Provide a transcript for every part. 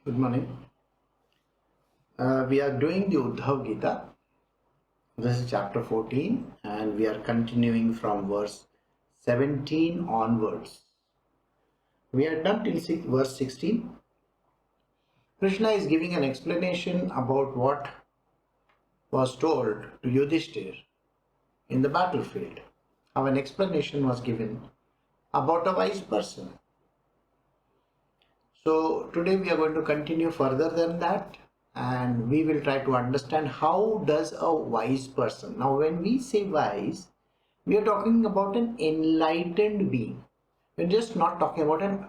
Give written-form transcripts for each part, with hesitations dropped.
Good morning. We are doing the Uddhava Gita. This is chapter 14 and we are continuing from verse 17 onwards. We are done till verse 16. Krishna is giving an explanation about what was told to Yudhishthir in the battlefield. How an explanation was given about a wise person. So today we are going to continue further than that. And we will try to understand how does a wise person. Now when we say wise, we are talking about an enlightened being. We're just not talking about an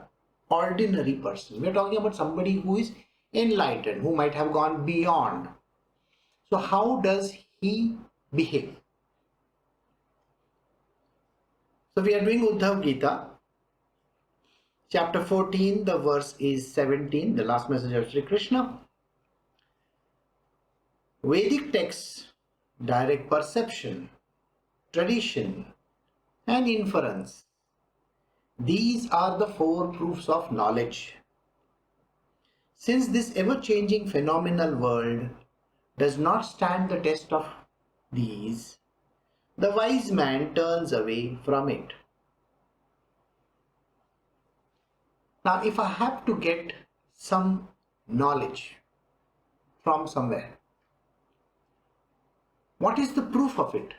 ordinary person. We're talking about somebody who is enlightened, who might have gone beyond. So how does he behave? So we are doing Uddhava Gita. Chapter 14, the verse is 17, the last message of Shri Krishna. Vedic texts, direct perception, tradition, and inference. These are the four proofs of knowledge. Since this ever-changing phenomenal world does not stand the test of these, the wise man turns away from it. Now, if I have to get some knowledge from somewhere, what is the proof of it?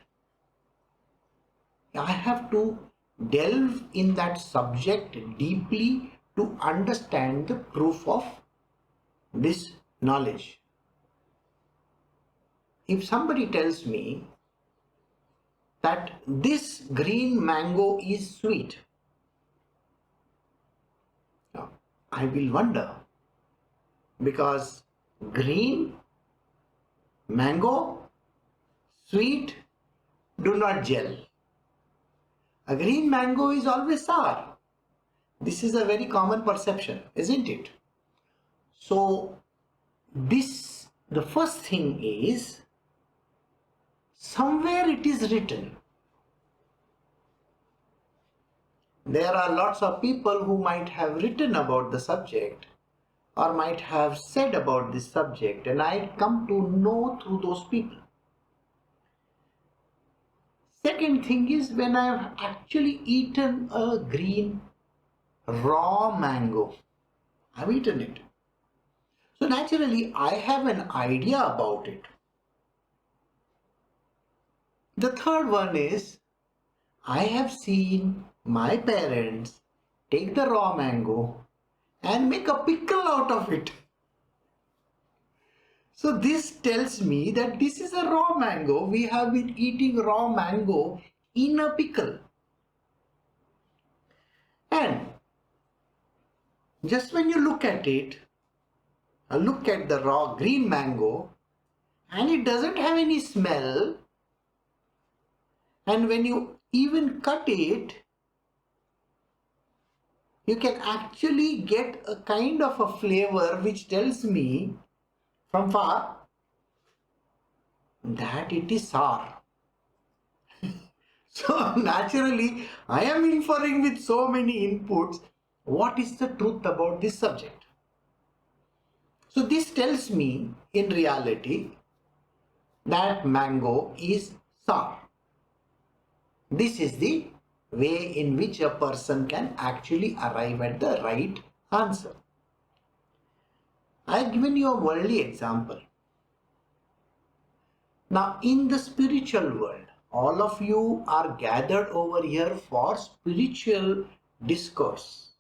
I have to delve in that subject deeply to understand the proof of this knowledge. If somebody tells me that this green mango is sweet, I will wonder, because green, mango, sweet do not gel. A green mango is always sour. This is a very common perception, isn't it? So the first thing is, somewhere it is written. There are lots of people who might have written about the subject or might have said about this subject, and I come to know through those people. Second thing is, when I have actually eaten a green raw mango, I've eaten it. So naturally, I have an idea about it. The third one is, I have seen my parents take the raw mango and make a pickle out of it. So this tells me that this is a raw mango. We have been eating raw mango in a pickle. And just when you look at it, look at the raw green mango, and it doesn't have any smell. And when you even cut it, you can actually get a kind of a flavor which tells me from far that it is sour. So naturally, I am inferring with so many inputs what is the truth about this subject. So this tells me in reality that mango is sour. This is the way in which a person can actually arrive at the right answer. I have given you a worldly example. Now in the spiritual world, all of you are gathered over here for spiritual discourse.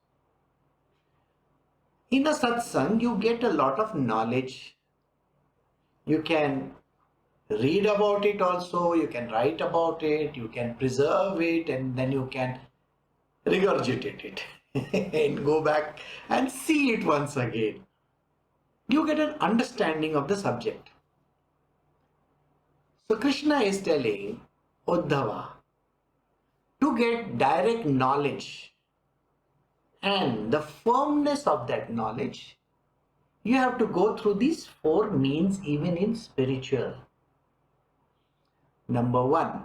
In a satsang, you get a lot of knowledge. You can read about it also, you can write about it, you can preserve it, and then you can regurgitate it and go back and see it once again. You get an understanding of the subject. So Krishna is telling Uddhava to get direct knowledge and the firmness of that knowledge, you have to go through these four means even in spiritual. Number one,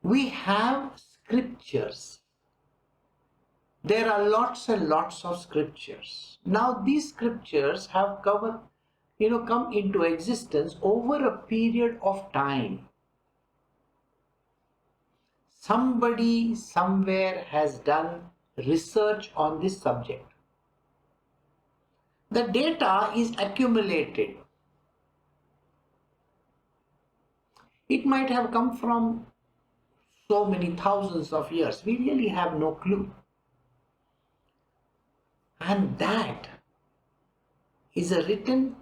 we have scriptures. There are lots and lots of scriptures. Now these scriptures have come into existence over a period of time. Somebody somewhere has done research on this subject. The data is accumulated. It might have come from so many thousands of years. We really have no clue. And that is a written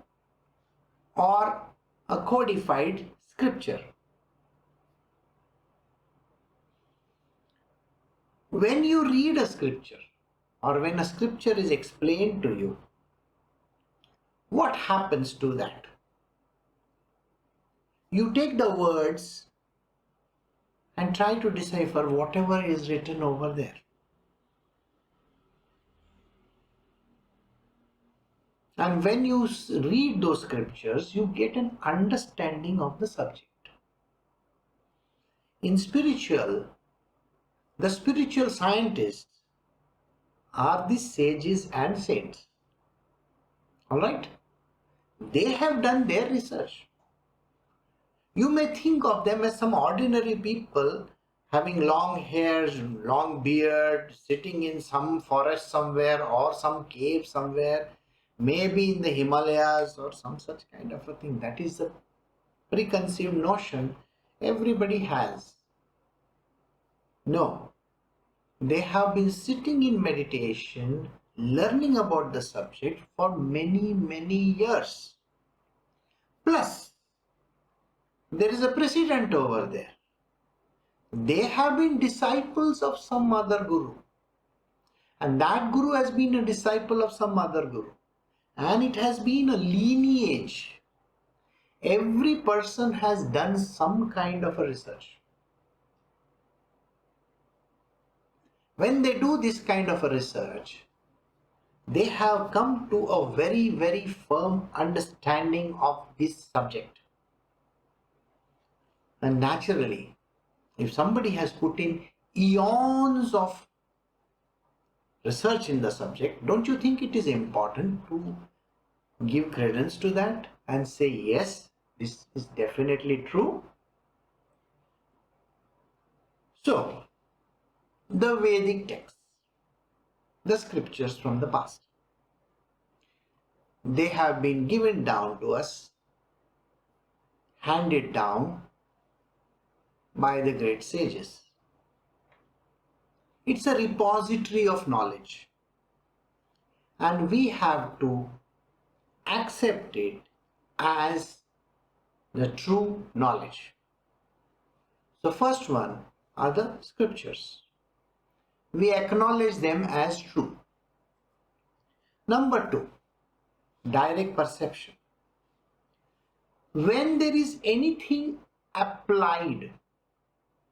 or a codified scripture. When you read a scripture or when a scripture is explained to you, what happens to that? You take the words and try to decipher whatever is written over there. And when you read those scriptures, you get an understanding of the subject. In the spiritual scientists are the sages and saints. Alright? They have done their research. You may think of them as some ordinary people having long hairs, long beard, sitting in some forest somewhere or some cave somewhere, maybe in the Himalayas or some such kind of a thing. That is a preconceived notion everybody has. No, they have been sitting in meditation, learning about the subject for many, many years. Plus, there is a precedent over there. They have been disciples of some other guru. And that guru has been a disciple of some other guru. And it has been a lineage. Every person has done some kind of a research. When they do this kind of a research, they have come to a very, very firm understanding of this subject. And naturally, if somebody has put in eons of research in the subject, don't you think it is important to give credence to that and say, yes, this is definitely true? So, the Vedic texts, the scriptures from the past, they have been given down to us, handed down by the great sages. It's a repository of knowledge, and we have to accept it as the true knowledge. So first one are the scriptures. We acknowledge them as true. Number two, direct perception. When there is anything applied,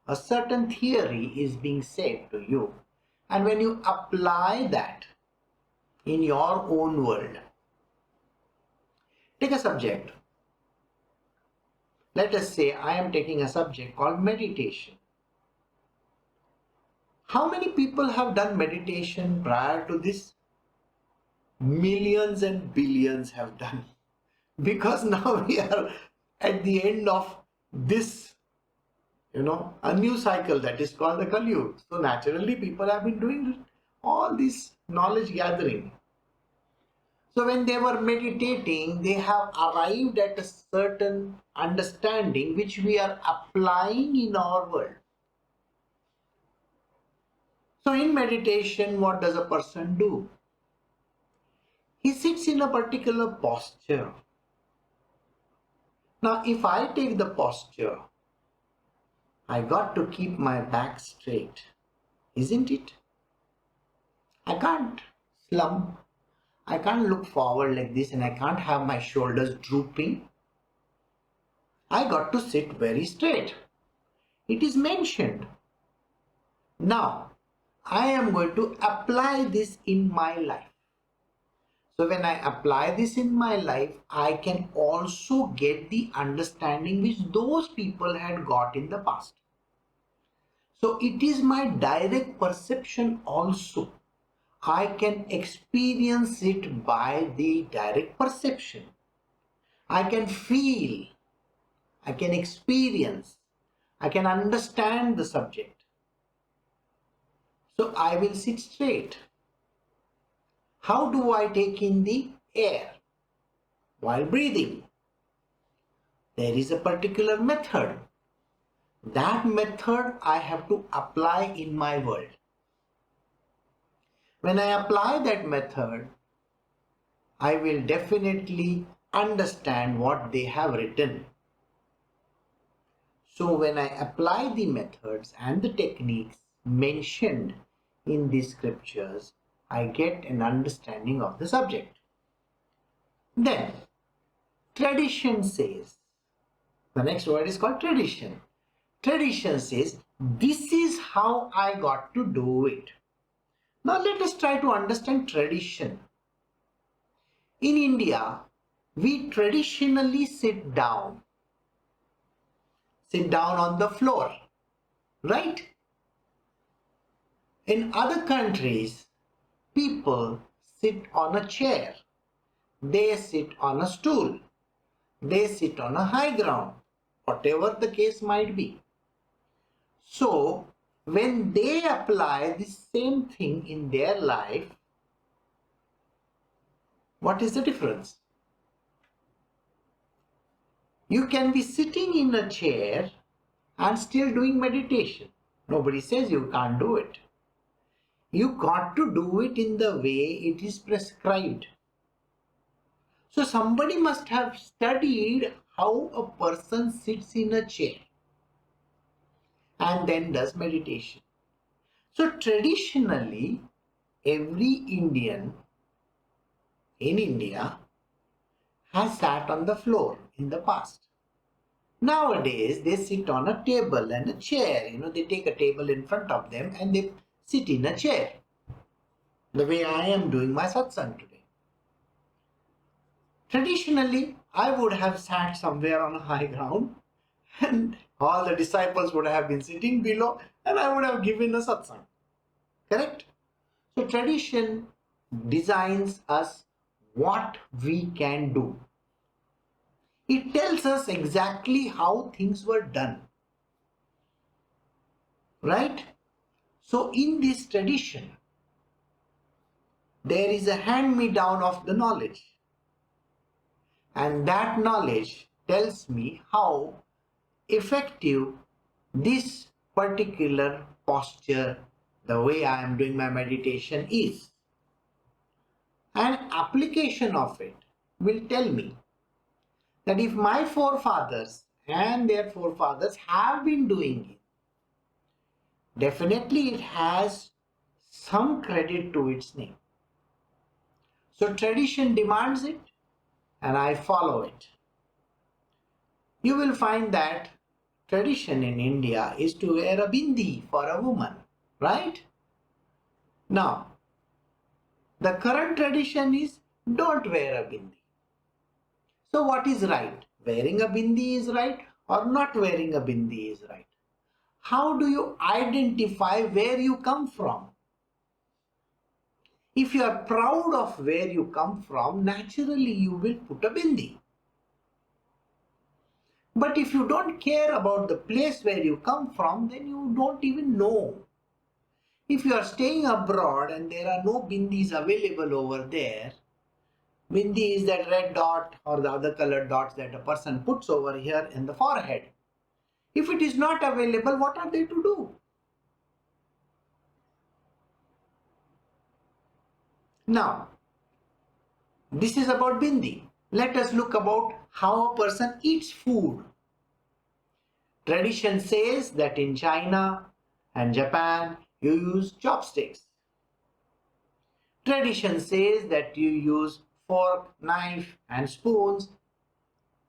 a certain theory is being said to you, and when you apply that in your own world, take a subject. Let us say I am taking a subject called meditation. How many people have done meditation prior to this? Millions and billions have done. Because now we are at the end of this, a new cycle that is called the Kali Yuga. So naturally people have been doing all this knowledge gathering. So when they were meditating, they have arrived at a certain understanding which we are applying in our world. So in meditation, what does a person do? He sits in a particular posture. Now, if I take the posture, I got to keep my back straight, isn't it? I can't slump. I can't look forward like this, and I can't have my shoulders drooping. I got to sit very straight. It is mentioned. Now, I am going to apply this in my life. So when I apply this in my life, I can also get the understanding which those people had got in the past. So it is my direct perception also. I can experience it by the direct perception. I can feel, I can experience, I can understand the subject. So I will sit straight. How do I take in the air while breathing? There is a particular method. That method I have to apply in my world. When I apply that method, I will definitely understand what they have written. So when I apply the methods and the techniques mentioned in these scriptures, I get an understanding of the subject. Then, tradition says, the next word is called tradition. Tradition says, this is how I got to do it. Now let us try to understand tradition. In India, we traditionally sit down on the floor, right? In other countries, people sit on a chair, they sit on a stool, they sit on a high ground, whatever the case might be. So, when they apply the same thing in their life, what is the difference? You can be sitting in a chair and still doing meditation. Nobody says you can't do it. You got to do it in the way it is prescribed. So somebody must have studied how a person sits in a chair and then does meditation. So traditionally, every Indian in India has sat on the floor in the past. Nowadays, they sit on a table and a chair. They take a table in front of them and they sit in a chair. The way I am doing my satsang today. Traditionally, I would have sat somewhere on a high ground and all the disciples would have been sitting below and I would have given a satsang. Correct? So tradition designs us what we can do. It tells us exactly how things were done. Right? So in this tradition, there is a hand-me-down of the knowledge. And that knowledge tells me how effective this particular posture, the way I am doing my meditation is. An application of it will tell me that if my forefathers and their forefathers have been doing it, definitely it has some credit to its name. So tradition demands it and I follow it. You will find that tradition in India is to wear a bindi for a woman, right? Now, the current tradition is don't wear a bindi. So what is right? Wearing a bindi is right or not wearing a bindi is right? How do you identify where you come from? If you are proud of where you come from, naturally you will put a bindi. But if you don't care about the place where you come from, then you don't even know. If you are staying abroad and there are no bindis available over there, bindi is that red dot or the other colored dots that a person puts over here in the forehead. If it is not available, what are they to do? Now, this is about bindi. Let us look about how a person eats food. Tradition says that in China and Japan, you use chopsticks. Tradition says that you use fork, knife and spoons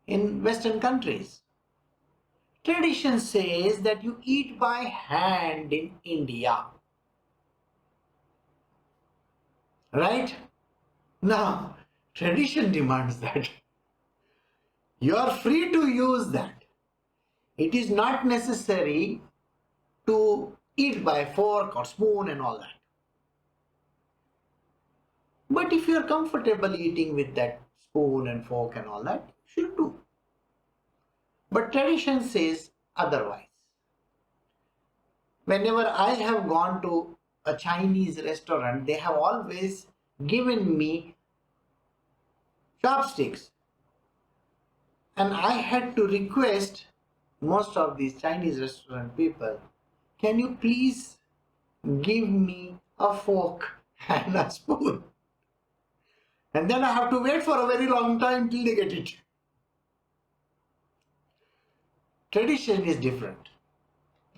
in Western countries. Tradition says that you eat by hand in India. Right? Now, tradition demands that. You are free to use that. It is not necessary to eat by fork or spoon and all that. But if you are comfortable eating with that spoon and fork and all that, you should do. But tradition says otherwise. Whenever I have gone to a Chinese restaurant, they have always given me chopsticks. And I had to request most of these Chinese restaurant people, can you please give me a fork and a spoon? And then I have to wait for a very long time till they get it. Tradition is different.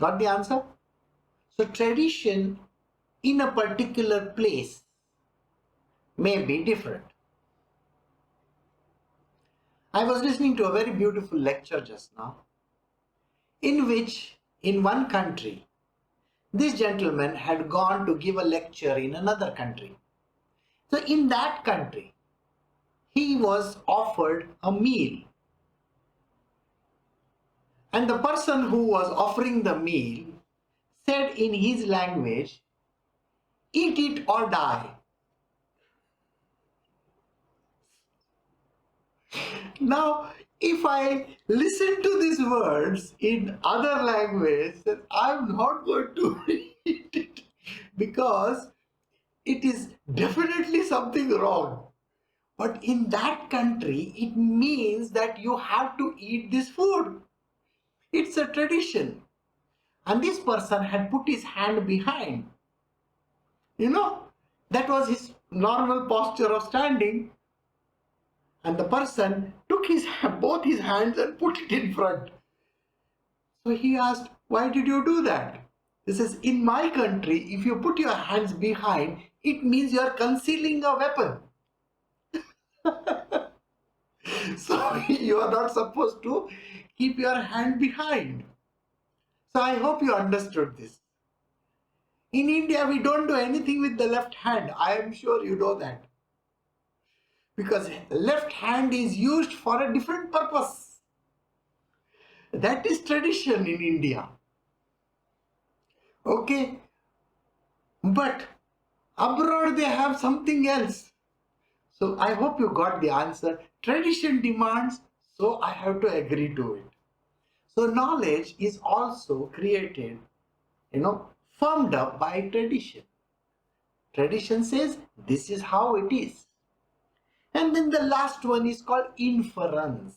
Got the answer? So tradition in a particular place may be different. I was listening to a very beautiful lecture just now, in which in one country, this gentleman had gone to give a lecture in another country. So in that country, he was offered a meal. And the person who was offering the meal said in his language, eat it or die. Now, if I listen to these words in other language, then I'm not going to eat it because it is definitely something wrong. But in that country, it means that you have to eat this food. It's a tradition. And this person had put his hand behind. That was his normal posture of standing. And the person took both his hands and put it in front. So he asked, why did you do that? He says, in my country, if you put your hands behind, it means you are concealing a weapon. So you are not supposed to keep your hand behind. So I hope you understood this. In India, we don't do anything with the left hand. I am sure you know that. Because left hand is used for a different purpose. That is tradition in India. Okay. But abroad they have something else. So I hope you got the answer. Tradition demands, so I have to agree to it. So knowledge is also created, firmed up by tradition. Tradition says this is how it is. And then the last one is called inference.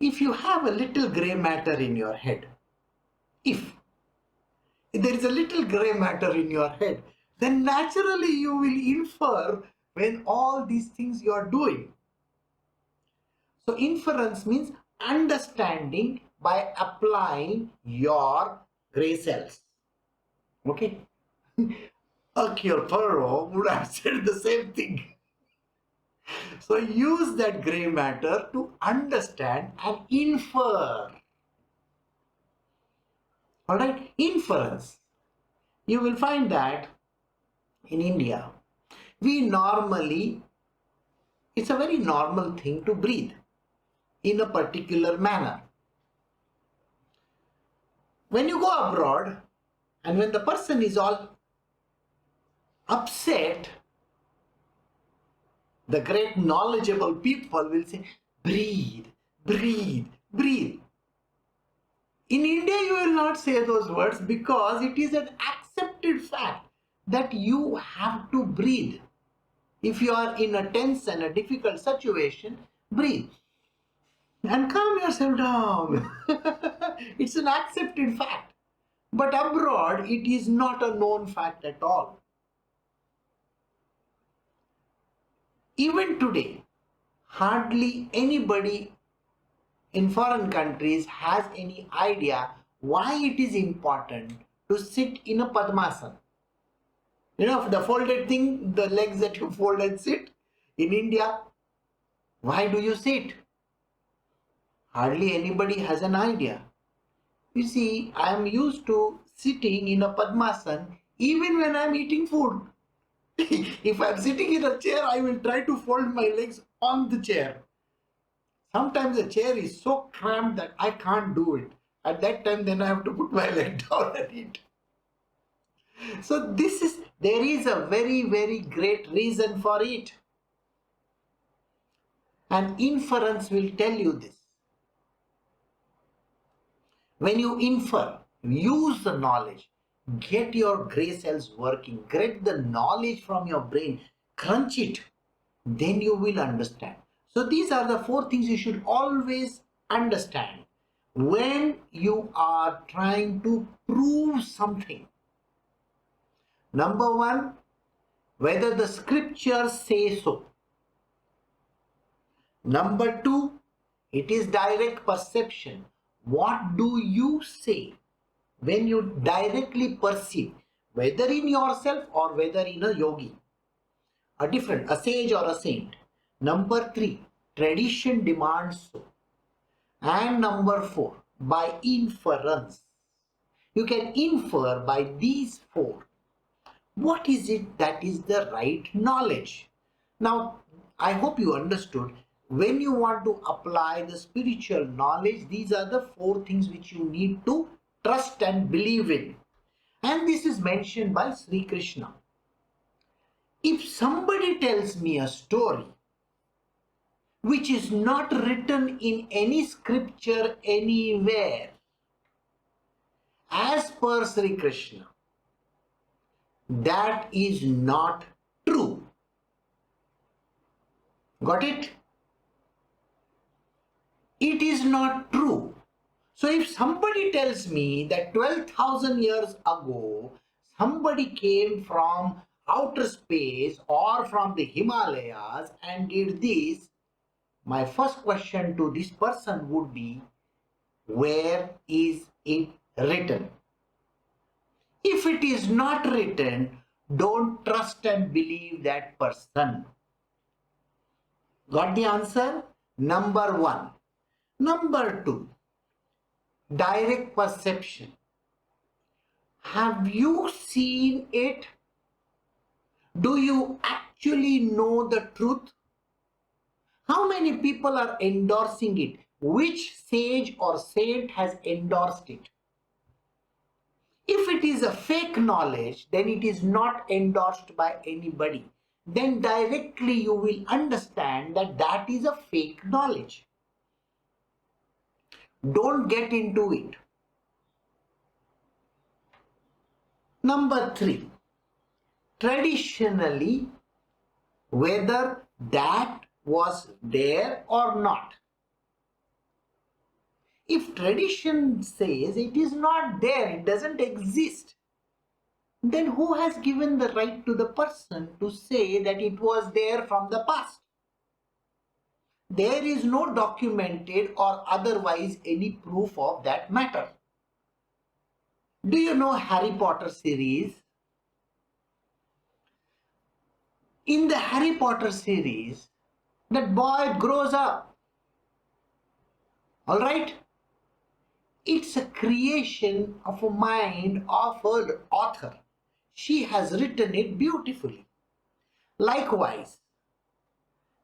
If you have a little gray matter in your head, if there is a little gray matter in your head, then naturally you will infer when all these things you are doing. So inference means understanding by applying your gray cells. Okay? Akio Paro would have said the same thing. So use that gray matter to understand and infer. Alright, inference. You will find that in India, it's a very normal thing to breathe in a particular manner. When you go abroad and when the person is all upset, the great knowledgeable people will say, breathe, breathe, breathe. In India, you will not say those words because it is an accepted fact that you have to breathe. If you are in a tense and a difficult situation, breathe and calm yourself down. It's an accepted fact. But abroad, it is not a known fact at all. Even today, hardly anybody in foreign countries has any idea why it is important to sit in a Padmasana. The folded thing, the legs that you fold and sit. In India, why do you sit? Hardly anybody has an idea. You see, I am used to sitting in a Padmasana even when I am eating food. If I am sitting in a chair, I will try to fold my legs on the chair. Sometimes the chair is so cramped that I can't do it. At that time, then I have to put my leg down and eat. So there is a very, very great reason for it. And inference will tell you this. When you infer, use the knowledge, get your gray cells working, get the knowledge from your brain, crunch it, then you will understand. So these are the four things you should always understand when you are trying to prove something. Number one, whether the scriptures say so. Number two, it is direct perception. What do you say when you directly perceive, whether in yourself or whether in a yogi, a sage or a saint? Number three, tradition demands so. And number four, by inference. You can infer by these four. What is it that is the right knowledge? Now, I hope you understood. When you want to apply the spiritual knowledge, these are the four things which you need to trust and believe in. And this is mentioned by Sri Krishna. If somebody tells me a story which is not written in any scripture anywhere, as per Sri Krishna, that is not true. Got it? It is not true. So if somebody tells me that 12,000 years ago somebody came from outer space or from the Himalayas and did this, my first question to this person would be, where is it written? If it is not written, don't trust and believe that person. Got the answer? Number one. Number two, direct perception. Have you seen it? Do you actually know the truth? How many people are endorsing it? Which sage or saint has endorsed it? If it is a fake knowledge, then it is not endorsed by anybody. Then directly you will understand that that is a fake knowledge. Don't get into it. Number three, traditionally, whether that was there or not. If tradition says it is not there, it doesn't exist, then who has given the right to the person to say that it was there from the past? There is no documented or otherwise any proof of that matter. Do you know Harry Potter series? In the Harry Potter series, that boy grows up. All right? It's a creation of a mind of her author. She has written it beautifully. Likewise,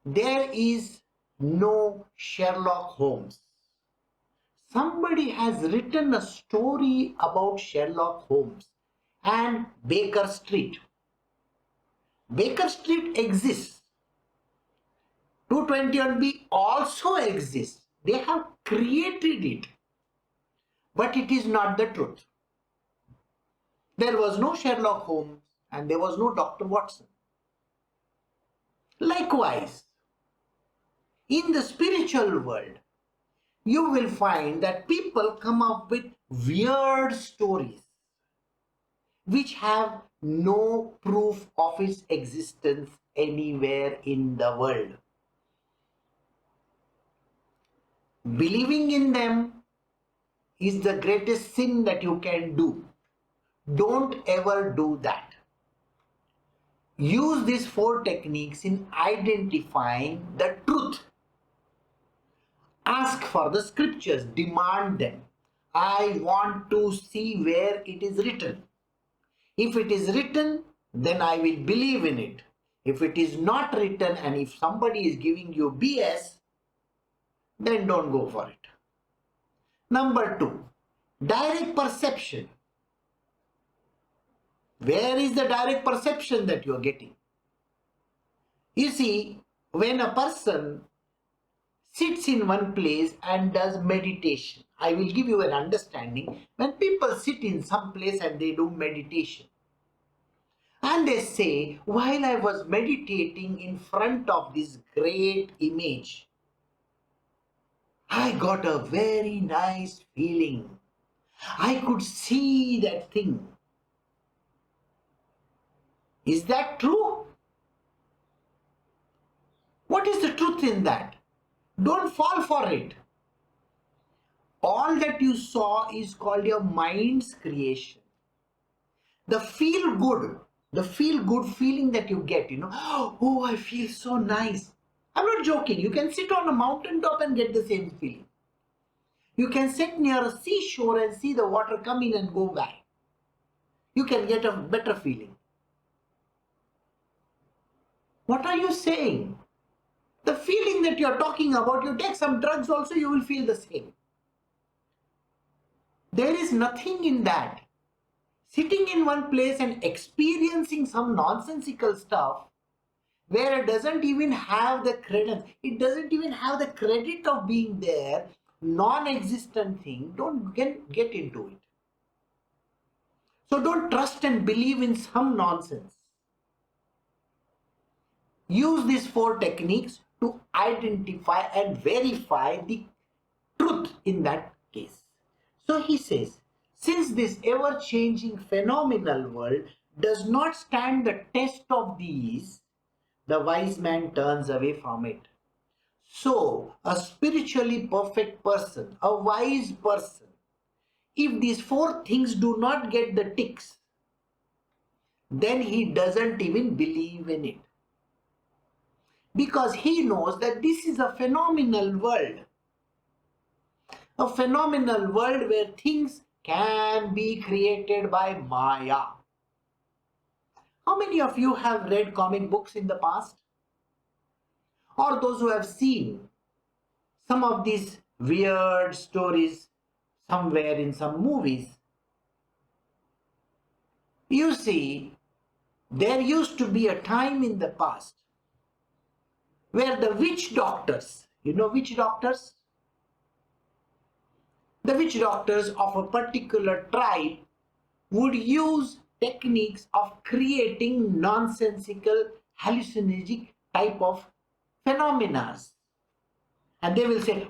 there is no Sherlock Holmes. Somebody has written a story about Sherlock Holmes and Baker Street. Baker Street exists. 221B also exists. They have created it. But it is not the truth. There was no Sherlock Holmes and there was no Dr. Watson. Likewise, in the spiritual world, you will find that people come up with weird stories which have no proof of its existence anywhere in the world. Believing in them is the greatest sin that you can do. Don't ever do that. Use these four techniques in identifying the truth. Ask for the scriptures, demand them. I want to see where it is written. If it is written, then I will believe in it. If it is not written and if somebody is giving you BS, then don't go for it. Number two, direct perception. Where is the direct perception that you are getting? You see, when a person sits in one place and does meditation, I will give you an understanding. When people sit in some place and they do meditation, and they say, while I was meditating in front of this great image, I got a very nice feeling. I could see that thing. Is that true? What is the truth in that? Don't fall for it. All that you saw is called your mind's creation. The feel good feeling that you get, oh, I feel so nice. I'm not joking. You can sit on a mountaintop and get the same feeling. You can sit near a seashore and see the water come in and go by. You can get a better feeling. What are you saying? The feeling that you're talking about, you take some drugs also, you will feel the same. There is nothing in that. Sitting in one place and experiencing some nonsensical stuff where it doesn't even have the credence, it doesn't even have the credit of being there, non-existent thing, don't get into it. So don't trust and believe in some nonsense. Use these 4 techniques to identify and verify the truth in that case. So he says, since this ever-changing phenomenal world does not stand the test of these, the wise man turns away from it. So, a spiritually perfect person, a wise person, if these 4 things do not get the ticks, then he doesn't even believe in it. Because he knows that this is a phenomenal world. A phenomenal world where things can be created by Maya. How many of you have read comic books in the past? Or those who have seen some of these weird stories somewhere in some movies? You see, there used to be a time in the past where the witch doctors, you know witch doctors? The witch doctors of a particular tribe would use techniques of creating nonsensical, hallucinogenic type of phenomena. And they will say,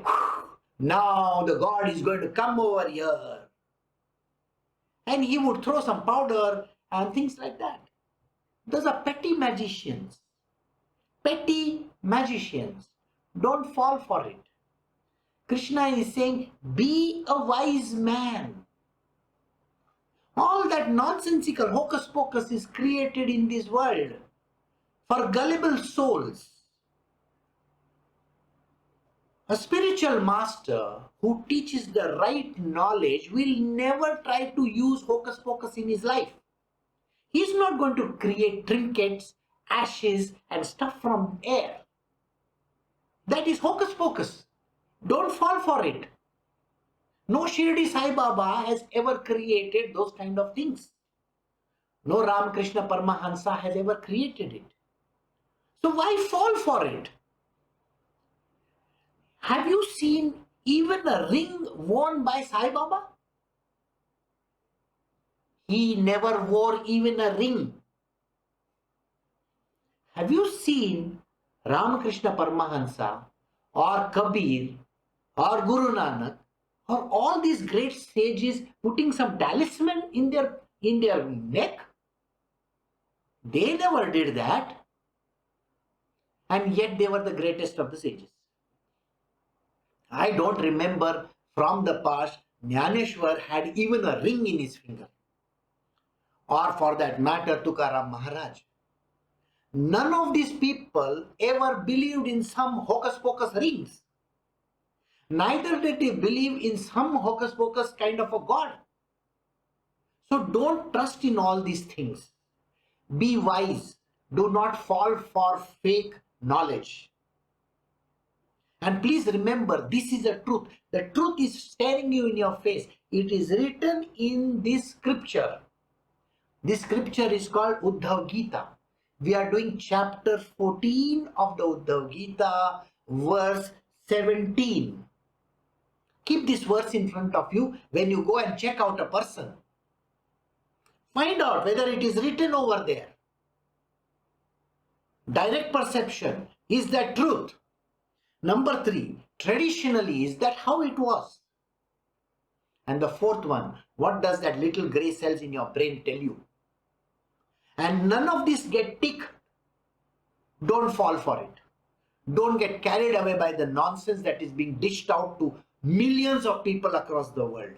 now the god is going to come over here. And he would throw some powder and things like that. Those are petty magicians. Petty magicians. Don't fall for it. Krishna is saying, be a wise man. All that nonsensical hocus pocus is created in this world for gullible souls. A spiritual master who teaches the right knowledge will never try to use hocus pocus in his life. He's not going to create trinkets, ashes, and stuff from air. That is hocus pocus. Don't fall for it. No Shri Sai Baba has ever created those kind of things. No Ramakrishna Paramahansa has ever created it. So why fall for it? Have you seen even a ring worn by Sai Baba? He never wore even a ring. Have you seen Ramakrishna Paramahansa or Kabir or Guru Nanak or all these great sages putting some talisman in their neck? They never did that. And yet they were the greatest of the sages. I don't remember from the past Jnaneshwar had even a ring in his finger. Or for that matter, Tukaram Maharaj. None of these people ever believed in some hocus pocus rings. Neither did they believe in some hocus pocus kind of a god. So don't trust in all these things. Be wise. Do not fall for fake knowledge. And please remember, this is a truth. The truth is staring you in your face. It is written in this scripture. This scripture is called Uddhava Gita. We are doing chapter 14 of the Uddhava Gita, verse 17. Keep this verse in front of you when you go and check out a person. Find out whether it is written over there. Direct perception, is that truth? Number 3, traditionally, is that how it was? And the fourth one, what does that little gray cells in your brain tell you? And none of this get ticked. Don't fall for it. Don't get carried away by the nonsense that is being dished out to millions of people across the world.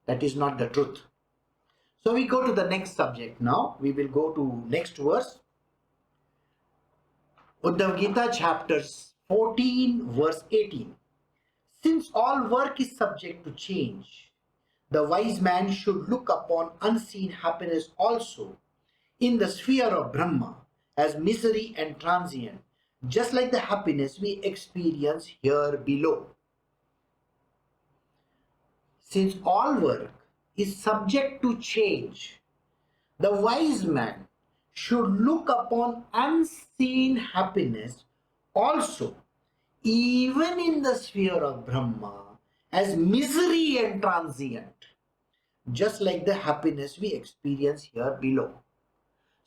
That is not the truth. So we go to the next subject now. We will go to next verse. Uddhava Gita chapter 14 verse 18. Since all work is subject to change, the wise man should look upon unseen happiness also in the sphere of Brahma as misery and transient, just like the happiness we experience here below. Since all work is subject to change, the wise man should look upon unseen happiness also, even in the sphere of Brahma, as misery and transient, just like the happiness we experience here below.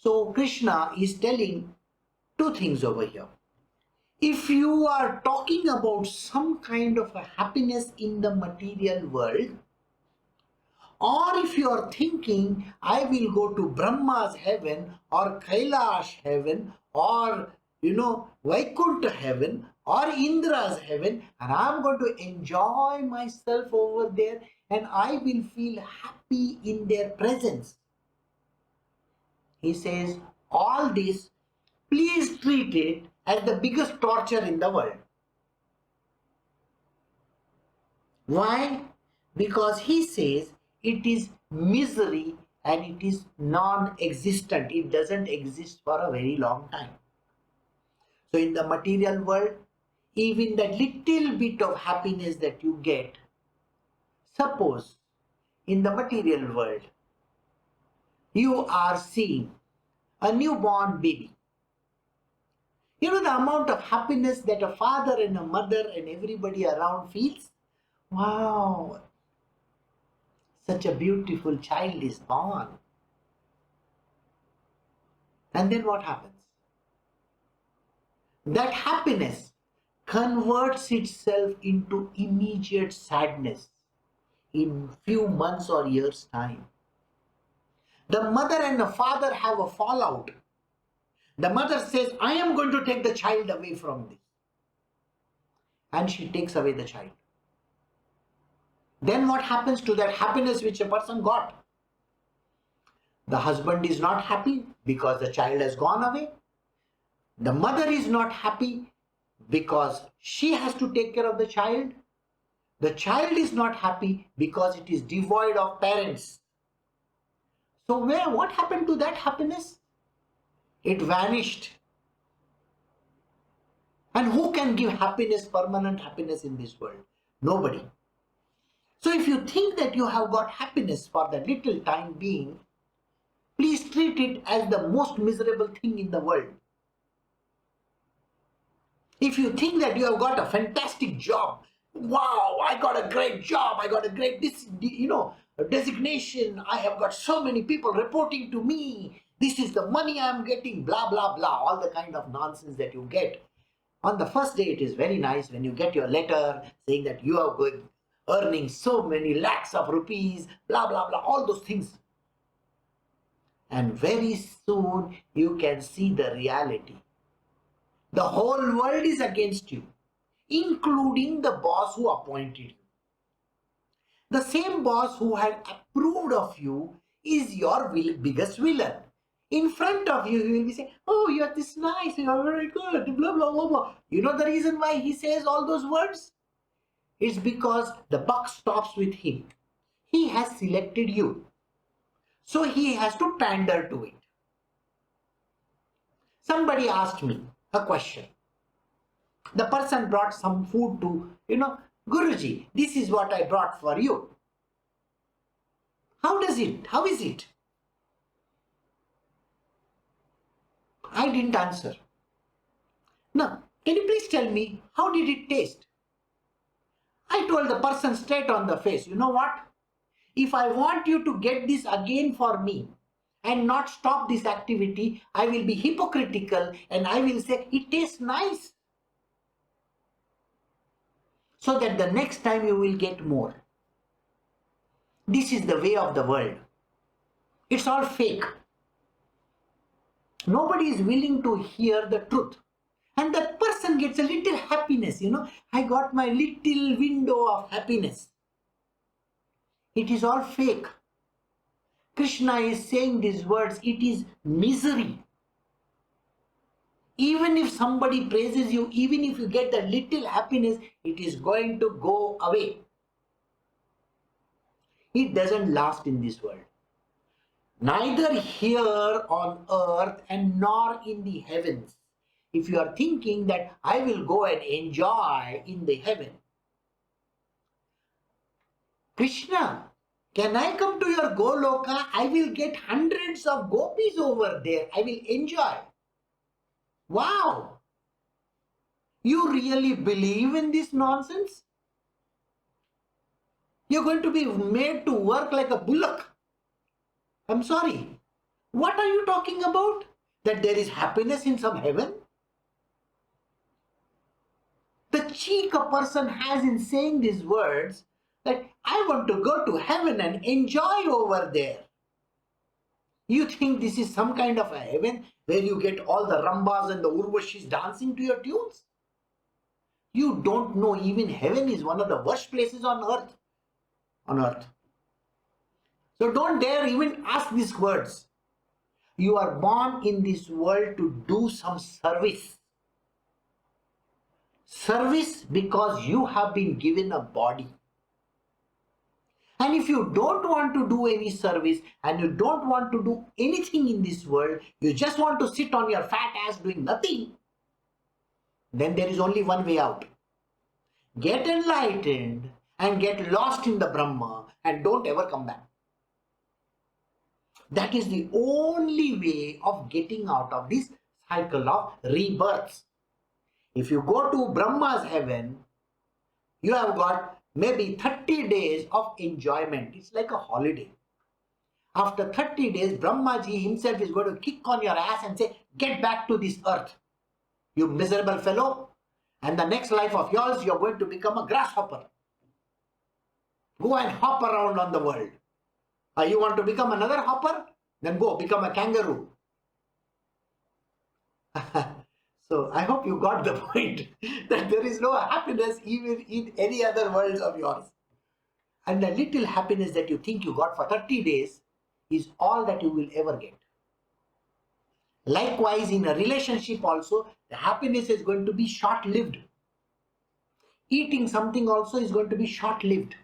So Krishna is telling two things over here. If you are talking about some kind of a happiness in the material world, or if you are thinking, I will go to Brahma's heaven or Kailash heaven or Vaikuntha heaven or Indra's heaven, and I'm going to enjoy myself over there and I will feel happy in their presence. He says, all this, please treat it as the biggest torture in the world. Why? Because he says it is misery and it is non-existent. It doesn't exist for a very long time. So in the material world, even that little bit of happiness that you get, suppose in the material world, you are seeing a newborn baby. You know the amount of happiness that a father and a mother and everybody around feels? Wow, such a beautiful child is born. And then what happens? That happiness converts itself into immediate sadness in few months or years' time. The mother and the father have a fallout. The mother says, I am going to take the child away from this. And she takes away the child. Then what happens to that happiness which a person got? The husband is not happy because the child has gone away. The mother is not happy because she has to take care of the child. The child is not happy because it is devoid of parents. So what happened to that happiness? It vanished. And who can give happiness, permanent happiness in this world? Nobody. So if you think that you have got happiness for that little time being, please treat it as the most miserable thing in the world. If you think that you have got a fantastic job, wow, I got a great job, I got a great designation, I have got so many people reporting to me, this is the money I am getting, blah, blah, blah, all the kind of nonsense that you get. On the first day, it is very nice when you get your letter saying that you are earning so many lakhs of rupees, blah, blah, blah, all those things. And very soon you can see the reality. The whole world is against you, including the boss who appointed you. The same boss who had approved of you is your biggest villain. In front of you, he will be saying, oh, you're this nice, you're very good, blah, blah, blah, blah. You know the reason why he says all those words? It's because the buck stops with him. He has selected you. So he has to pander to it. Somebody asked me a question. The person brought some food to, Guruji, this is what I brought for you. How is it? I didn't answer. Now, can you please tell me, how did it taste? I told the person straight on the face, you know what? If I want you to get this again for me and not stop this activity, I will be hypocritical and I will say, it tastes nice. So that the next time you will get more. This is the way of the world. It's all fake. Nobody is willing to hear the truth. And that person gets a little happiness, I got my little window of happiness. It is all fake. Krishna is saying these words, it is misery. Even if somebody praises you, even if you get that little happiness, it is going to go away. It doesn't last in this world. Neither here on earth and nor in the heavens. If you are thinking that I will go and enjoy in the heaven, Krishna, can I come to your Goloka? I will get hundreds of gopis over there. I will enjoy. Wow! You really believe in this nonsense? You're going to be made to work like a bullock. I'm sorry. What are you talking about? That there is happiness in some heaven? The cheek a person has in saying these words, that I want to go to heaven and enjoy over there. You think this is some kind of a heaven where you get all the Rambas and the Urvashis dancing to your tunes? You don't know even heaven is one of the worst places on earth. So don't dare even ask these words. You are born in this world to do some service. Service because you have been given a body. And if you don't want to do any service and you don't want to do anything in this world, you just want to sit on your fat ass doing nothing, then there is only one way out. Get enlightened and get lost in the Brahma and don't ever come back. That is the only way of getting out of this cycle of rebirths. If you go to Brahma's heaven, you have got maybe 30 days of enjoyment. It's like a holiday. After 30 days, Brahmaji himself is going to kick on your ass and say, get back to this earth, you miserable fellow. And the next life of yours, you're going to become a grasshopper. Go and hop around on the world. You want to become another hopper? Then go become a kangaroo. So I hope you got the point that there is no happiness even in any other worlds of yours. And the little happiness that you think you got for 30 days is all that you will ever get. Likewise, in a relationship also, the happiness is going to be short-lived. Eating something also is going to be short-lived.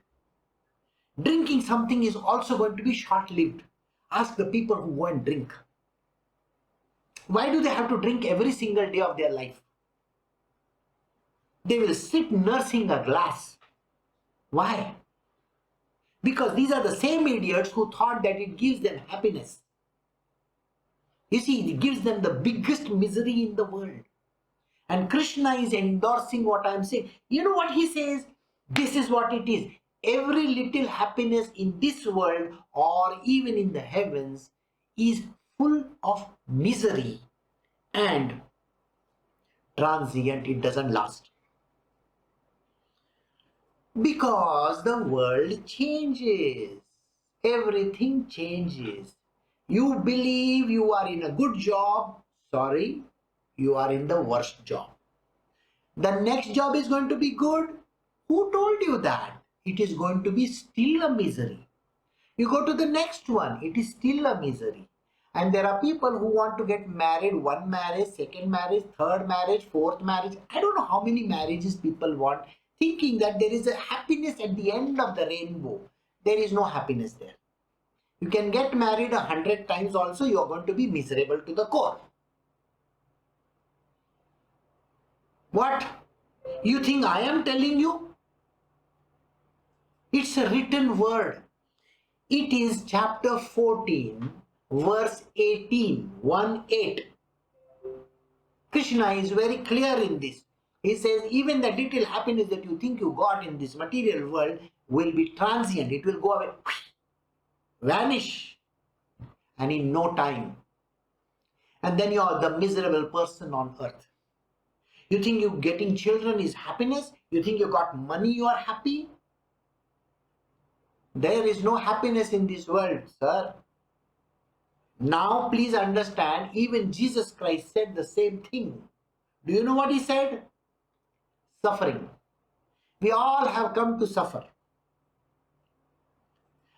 Drinking something is also going to be short-lived. Ask the people who go and drink. Why do they have to drink every single day of their life? They will sit nursing a glass. Why? Because these are the same idiots who thought that it gives them happiness. You see, it gives them the biggest misery in the world. And Krishna is endorsing what I am saying. You know what he says? This is what it is. Every little happiness in this world or even in the heavens is full of misery and transient. It doesn't last. Because the world changes. Everything changes. You believe you are in a good job. Sorry, you are in the worst job. The next job is going to be good. Who told you that? It is going to be still a misery. You go to the next one, it is still a misery. And there are people who want to get married, one marriage, second marriage, third marriage, fourth marriage. I don't know how many marriages people want, thinking that there is a happiness at the end of the rainbow. There is no happiness there. You can get married 100 times also, you are going to be miserable to the core. What? You think I am telling you? It's a written word. It is chapter 14, verse 18, 1-8. Krishna is very clear in this. He says even the little happiness that you think you got in this material world will be transient. It will go away, vanish, and in no time. And then you are the miserable person on earth. You think you getting children is happiness? You think you got money, you are happy? There is no happiness in this world, sir. Now please understand, even Jesus Christ said the same thing. Do you know what he said? Suffering. We all have come to suffer.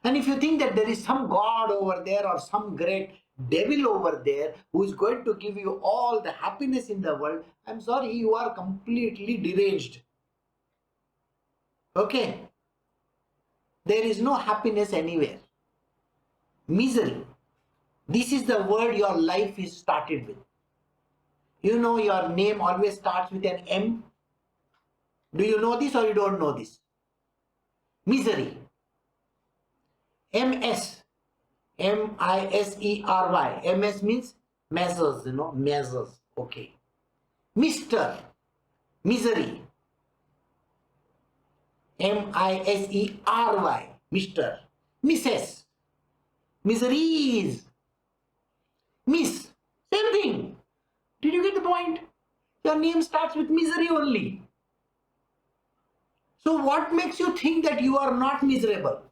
And if you think that there is some God over there or some great devil over there who is going to give you all the happiness in the world, I'm sorry, you are completely deranged. Okay? There is no happiness anywhere. Misery. This is the word your life is started with. You know your name always starts with an M. Do you know this or you don't know this? Misery. MS. M-I-S-E-R-Y. MS means measures, measures. Okay. Mr. Misery. M-I-S-E-R-Y. Mr. Mrs. Miseries. Miss. Same thing. Did you get the point? Your name starts with misery only. So what makes you think that you are not miserable?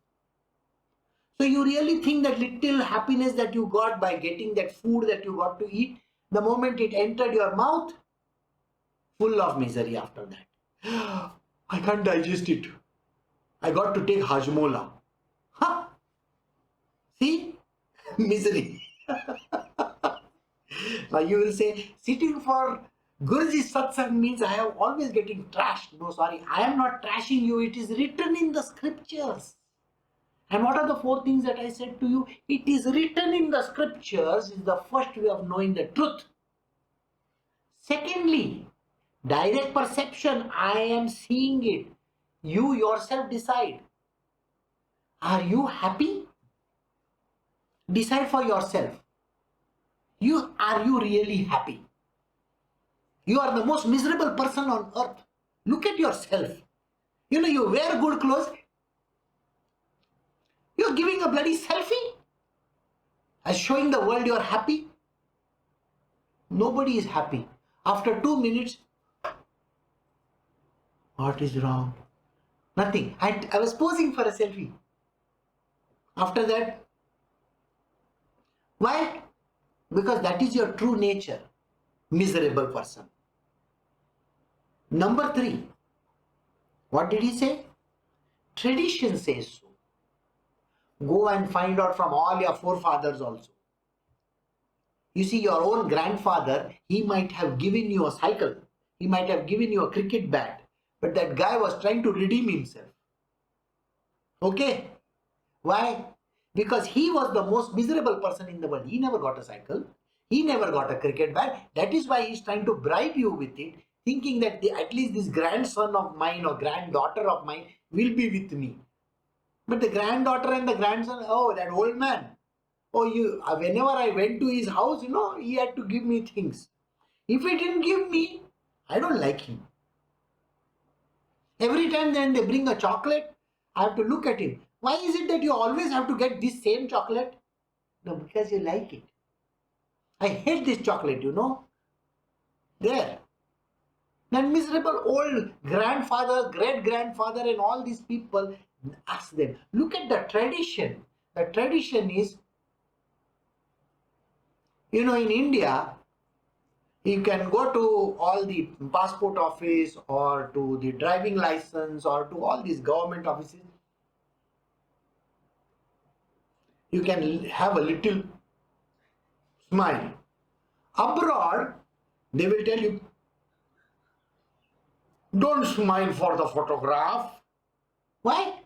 So you really think that little happiness that you got by getting that food that you got to eat, the moment it entered your mouth, full of misery after that. I can't digest it. I got to take Hajmola. Huh? See? Misery. Now you will say, sitting for Guruji's satsang means I am always getting trashed. No, sorry, I am not trashing you. It is written in the scriptures. And what are the 4 things that I said to you? It is written in the scriptures is the first way of knowing the truth. Secondly, direct perception. I am seeing it. You yourself decide. Are you happy? Decide for yourself. Are you really happy? You are the most miserable person on earth. Look at yourself. You wear good clothes. You are giving a bloody selfie as showing the world you are happy. Nobody is happy. After 2 minutes, what is wrong? Nothing. I was posing for a selfie. After that, why? Because that is your true nature. Miserable person. Number 3. What did he say? Tradition says so. Go and find out from all your forefathers also. You see, your own grandfather, he might have given you a cycle. He might have given you a cricket bat. But that guy was trying to redeem himself. Okay? Why? Because he was the most miserable person in the world. He never got a cycle. He never got a cricket bat. That is why he's trying to bribe you with it, thinking that at least this grandson of mine or granddaughter of mine will be with me. But the granddaughter and the grandson, oh, that old man. Oh, whenever I went to his house, he had to give me things. If he didn't give me, I don't like him. Every time then they bring a chocolate, I have to look at him. Why is it that you always have to get this same chocolate? No, because you like it. I hate this chocolate, There. That miserable old grandfather, great-grandfather and all these people, ask them. Look at the tradition. The tradition is, in India, you can go to all the passport office or to the driving license or to all these government offices. You can have a little smile. Abroad, they will tell you, don't smile for the photograph. Why?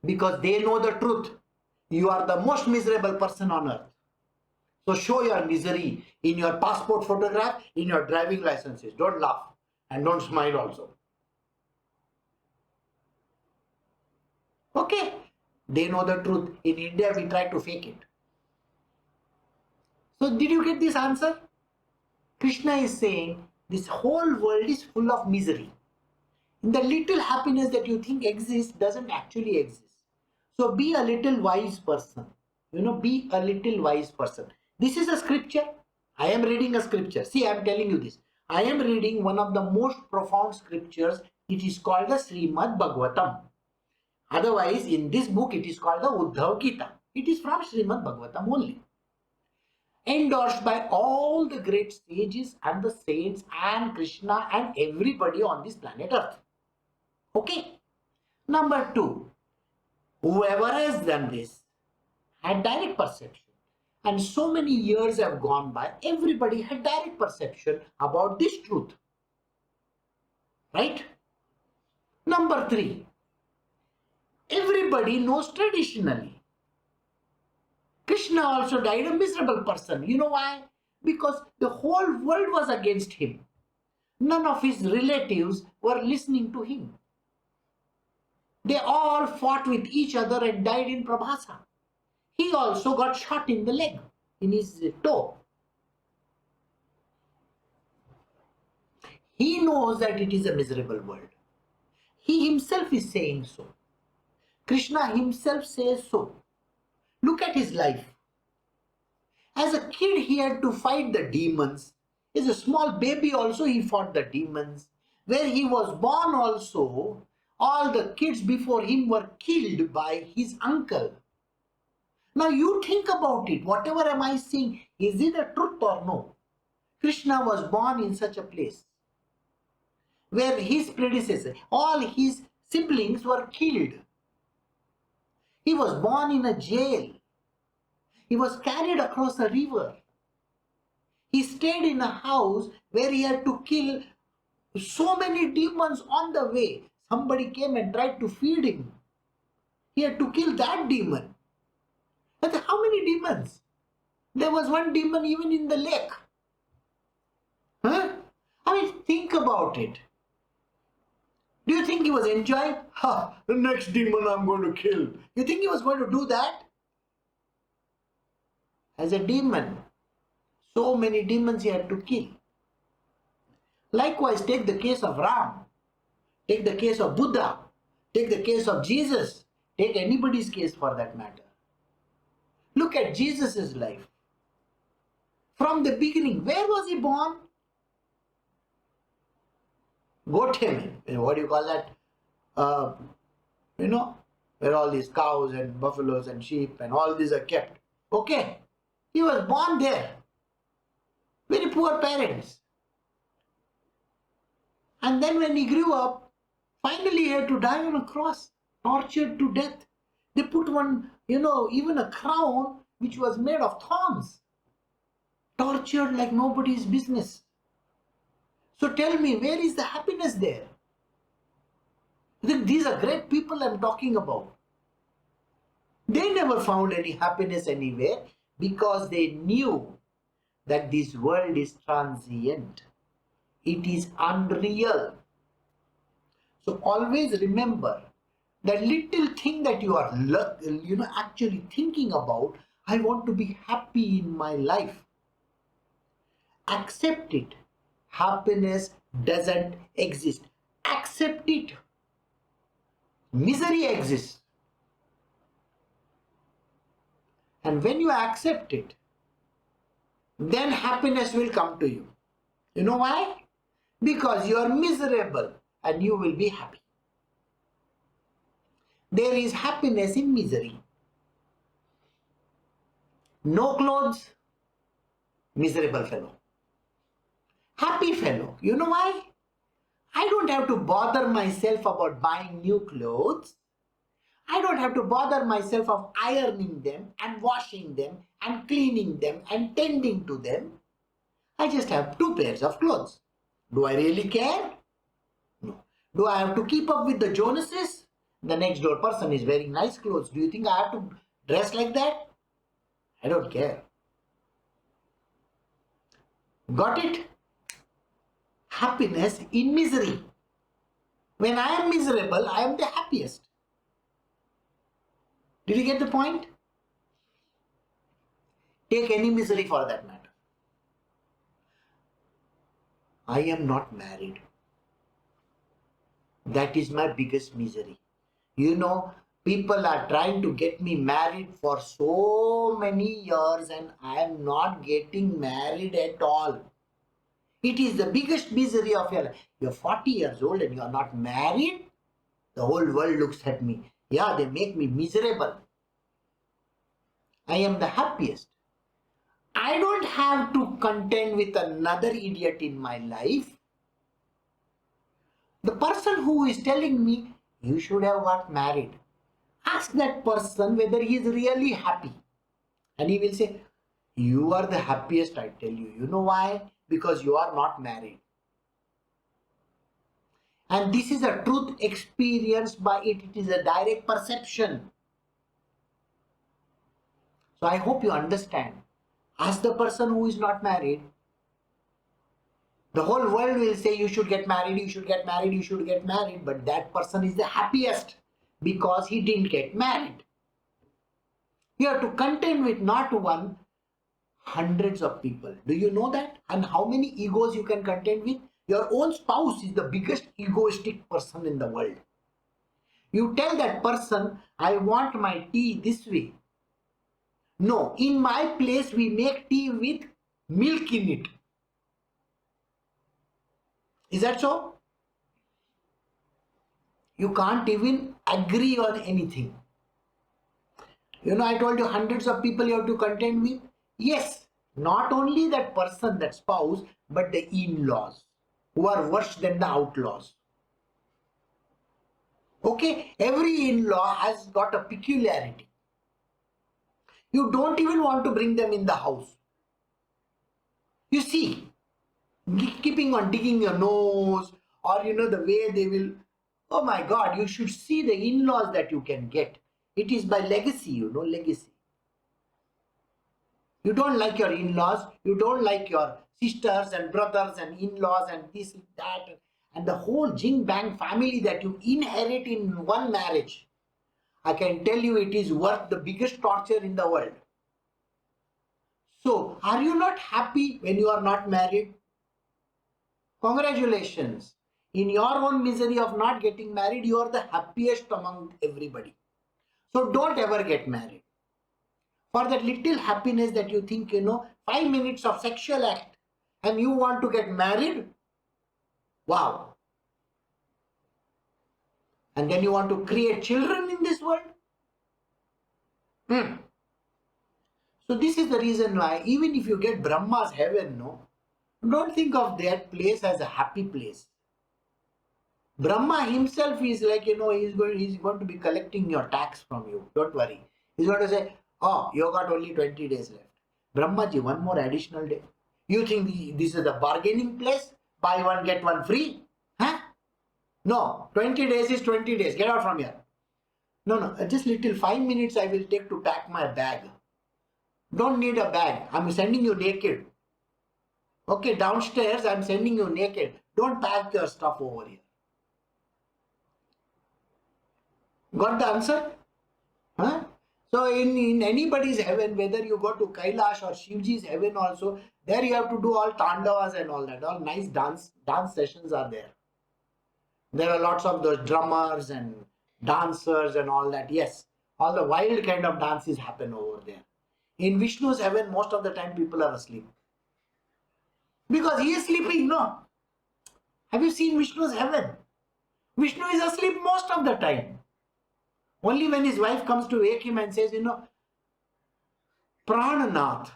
Because they know the truth. You are the most miserable person on earth. So show your misery in your passport photograph, in your driving licenses. Don't laugh and don't smile also. Okay? They know the truth. In India, we try to fake it. So did you get this answer? Krishna is saying this whole world is full of misery. The little happiness that you think exists doesn't actually exist. So be a little wise person. Be a little wise person. This is a scripture. I am reading a scripture. See, I am telling you this. I am reading one of the most profound scriptures. It is called the Srimad Bhagavatam. Otherwise, in this book, it is called the Uddhava Gita. It is from Srimad Bhagavatam only. Endorsed by all the great sages and the saints and Krishna and everybody on this planet Earth. Okay. Number 2. Whoever has done this had direct perception. And so many years have gone by, everybody had direct perception about this truth. Right? Number 3. Everybody knows traditionally. Krishna also died a miserable person. You know why? Because the whole world was against him. None of his relatives were listening to him. They all fought with each other and died in Prabhasa. He also got shot in the leg, in his toe. He knows that it is a miserable world. He himself is saying so. Krishna himself says so. Look at his life. As a kid, he had to fight the demons. As a small baby also, he fought the demons. Where he was born also, all the kids before him were killed by his uncle. Now you think about it. Whatever am I saying, is it a truth or no? Krishna was born in such a place where his predecessor, all his siblings were killed. He was born in a jail. He was carried across a river. He stayed in a house where he had to kill so many demons on the way. Somebody came and tried to feed him. He had to kill that demon. And how many demons? There was one demon even in the lake. Huh? I mean, think about it. Do you think he was enjoying? The next demon I'm going to kill. You think he was going to do that? As a demon, so many demons he had to kill. Likewise, take the case of Ram. Take the case of Buddha. Take the case of Jesus. Take anybody's case for that matter. Look at Jesus' life. From the beginning, where was he born? Gotem. What do you call that? Where all these cows and buffaloes and sheep and all these are kept. Okay. He was born there. Very poor parents. And then when he grew up, finally he had to die on a cross, tortured to death. They put one, even a crown which was made of thorns. Tortured like nobody's business. So tell me, where is the happiness there? These are great people I'm talking about. They never found any happiness anywhere because they knew that this world is transient. It is unreal. So always remember that little thing that you are actually thinking about. I want to be happy in my life. Accept it. Happiness doesn't exist. Accept it. Misery exists. And when you accept it, then happiness will come to you. You know why? Because you are miserable and you will be happy. There is happiness in misery. No clothes, miserable fellow. Happy fellow. You know why? I don't have to bother myself about buying new clothes. I don't have to bother myself of ironing them and washing them and cleaning them and tending to them. I just have 2 pairs of clothes. Do I really care? No. Do I have to keep up with the Jonases? The next door person is wearing nice clothes. Do you think I have to dress like that? I don't care. Got it? Happiness in misery. When I am miserable, I am the happiest. Did you get the point? Take any misery for that matter. I am not married. That is my biggest misery. You know, people are trying to get me married for so many years and I am not getting married at all. It is the biggest misery of your life. You're 40 years old and you're not married. The whole world looks at me. Yeah, they make me miserable. I am the happiest. I don't have to contend with another idiot in my life. The person who is telling me you should have got married, ask that person whether he is really happy. And he will say, you are the happiest, I tell you. You know why? Because you are not married. And this is a truth experienced by it. It is a direct perception. So I hope you understand. Ask the person who is not married. The whole world will say you should get married, you should get married, you should get married. But that person is the happiest because he didn't get married. You have to contend with not one, hundreds of people. Do you know that? And how many egos you can contend with? Your own spouse is the biggest egoistic person in the world. You tell that person, I want my tea this way. No, in my place we make tea with milk in it. Is that so? You can't even agree on anything. You know, I told you hundreds of people you have to contend with. Yes, not only that person, that spouse, but the in-laws who are worse than the outlaws. Okay, every in-law has got a peculiarity. You don't even want to bring them in the house. You see, keeping on digging your nose, or you know, the way they will, oh my God, you should see the in-laws that you can get. It is by legacy, you know, legacy. You don't like your in-laws, you don't like your sisters and brothers and in-laws and this, that, and the whole jing bang family that you inherit in one marriage. I can tell you it is worth the biggest torture in the world. So, are you not happy when you are not married? Congratulations. In your own misery of not getting married, you are the happiest among everybody. So, don't ever get married. For that little happiness that you think, 5 minutes of sexual act and you want to get married, wow. And then you want to create children in this world? So this is the reason why even if you get Brahma's heaven, don't think of that place as a happy place. Brahma himself is like, he's going to be collecting your tax from you. Don't worry. He's going to say, oh, you got only 20 days left. Brahmaji, one more additional day. You think this is a bargaining place? Buy one, get one free? Huh? No, 20 days is 20 days. Get out from here. No, just little 5 minutes I will take to pack my bag. Don't need a bag. I'm sending you naked. Okay, downstairs I'm sending you naked. Don't pack your stuff over here. Got the answer? Huh? So in anybody's heaven, whether you go to Kailash or Shivji's heaven also, there you have to do all tandavas and all that. All nice dance sessions are there. There are lots of those drummers and dancers and all that. Yes, all the wild kind of dances happen over there. In Vishnu's heaven, most of the time people are asleep. Because he is sleeping, no? Have you seen Vishnu's heaven? Vishnu is asleep most of the time. Only when his wife comes to wake him and says, Prananath,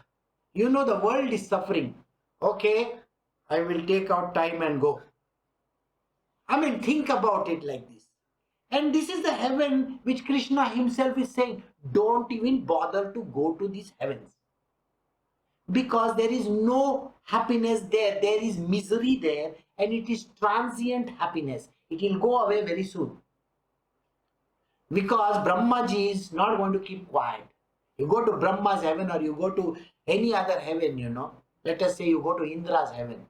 the world is suffering. Okay, I will take out time and go. I mean, think about it like this. And this is the heaven which Krishna himself is saying, don't even bother to go to these heavens. Because there is no happiness there. There is misery there and it is transient happiness. It will go away very soon. Because Brahmaji is not going to keep quiet. You go to Brahma's heaven or you go to any other heaven, Let us say you go to Indra's heaven.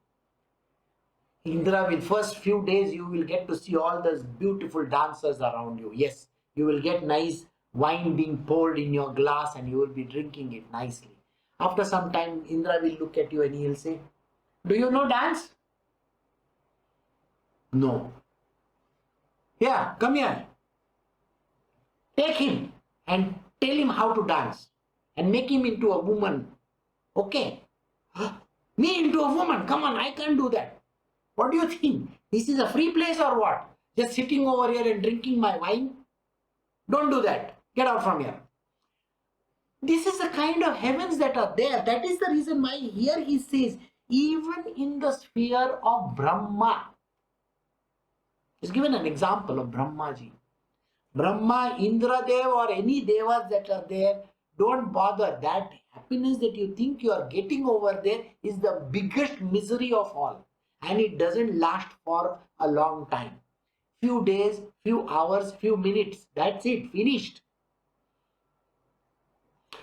Indra, will first few days you will get to see all those beautiful dancers around you. Yes, you will get nice wine being poured in your glass and you will be drinking it nicely. After some time, Indra will look at you and he'll say, do you know dance? No. Yeah, come here. Take him and tell him how to dance and make him into a woman. Okay? Me into a woman? Come on, I can't do that. What do you think? This is a free place or what? Just sitting over here and drinking my wine? Don't do that. Get out from here. This is the kind of heavens that are there. That is the reason why here he says, even in the sphere of Brahma. He's given an example of Brahmaji. Brahma, Indra Dev or any devas that are there, don't bother. That happiness that you think you are getting over there is the biggest misery of all. And it doesn't last for a long time. Few days, few hours, few minutes. That's it. Finished.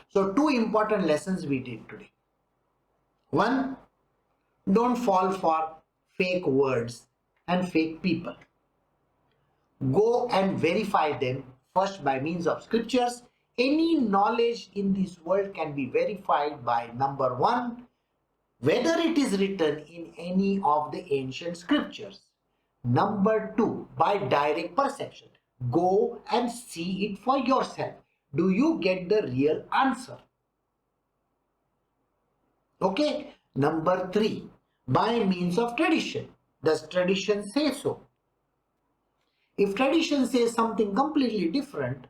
So 2 important lessons we did today. 1, don't fall for fake words and fake people. Go and verify them first by means of scriptures. Any knowledge in this world can be verified by number 1, whether it is written in any of the ancient scriptures. Number 2, by direct perception. Go and see it for yourself. Do you get the real answer? Okay. Number 3, by means of tradition. Does tradition say so? If tradition says something completely different,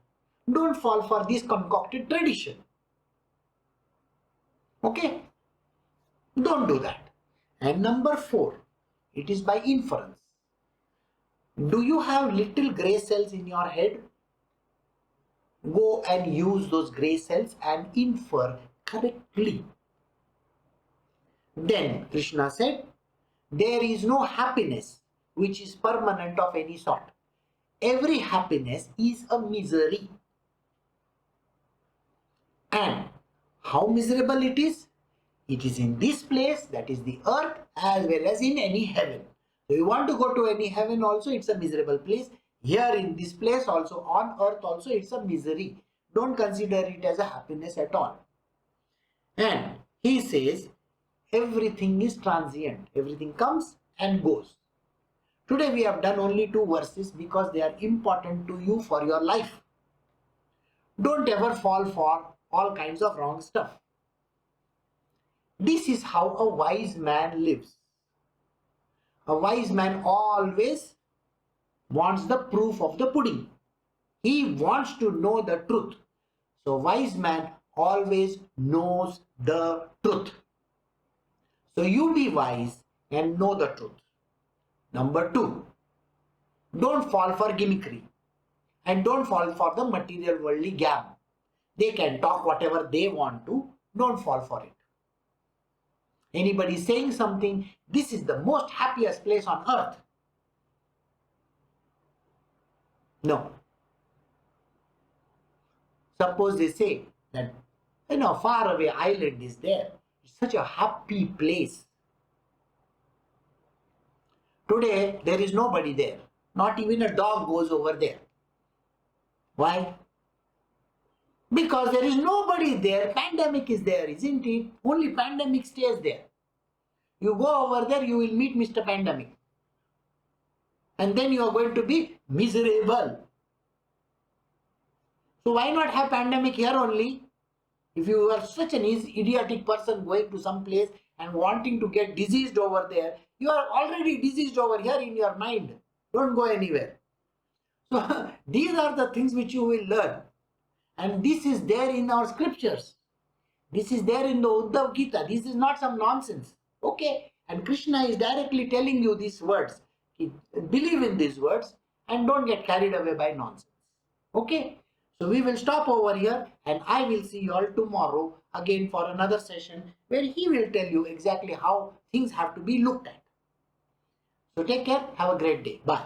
don't fall for this concocted tradition. Okay? Don't do that. And number 4, it is by inference. Do you have little gray cells in your head? Go and use those gray cells and infer correctly. Then Krishna said, there is no happiness which is permanent of any sort. Every happiness is a misery. And how miserable it is? It is in this place, that is the earth, as well as in any heaven. So you want to go to any heaven also, it's a miserable place. Here in this place also, on earth also, it's a misery. Don't consider it as a happiness at all. And he says, everything is transient. Everything comes and goes. Today we have done only 2 verses because they are important to you for your life. Don't ever fall for all kinds of wrong stuff. This is how a wise man lives. A wise man always wants the proof of the pudding. He wants to know the truth. So wise man always knows the truth. So you be wise and know the truth. Number 2, don't fall for gimmickry and don't fall for the material worldly gab. They can talk whatever they want to, don't fall for it. Anybody saying something, this is the most happiest place on earth. No. Suppose they say that, far away island is there. It's such a happy place. Today, there is nobody there. Not even a dog goes over there. Why? Because there is nobody there. Pandemic is there, isn't it? Only pandemic stays there. You go over there, you will meet Mr. Pandemic. And then you are going to be miserable. So why not have pandemic here only? If you are such an idiotic person going to some place and wanting to get diseased over there, you are already diseased over here in your mind. Don't go anywhere. So these are the things which you will learn. And this is there in our scriptures. This is there in the Uddhava Gita. This is not some nonsense. Okay? And Krishna is directly telling you these words. Believe in these words and don't get carried away by nonsense. Okay? So we will stop over here and I will see you all tomorrow again for another session where he will tell you exactly how things have to be looked at. So take care. Have a great day. Bye.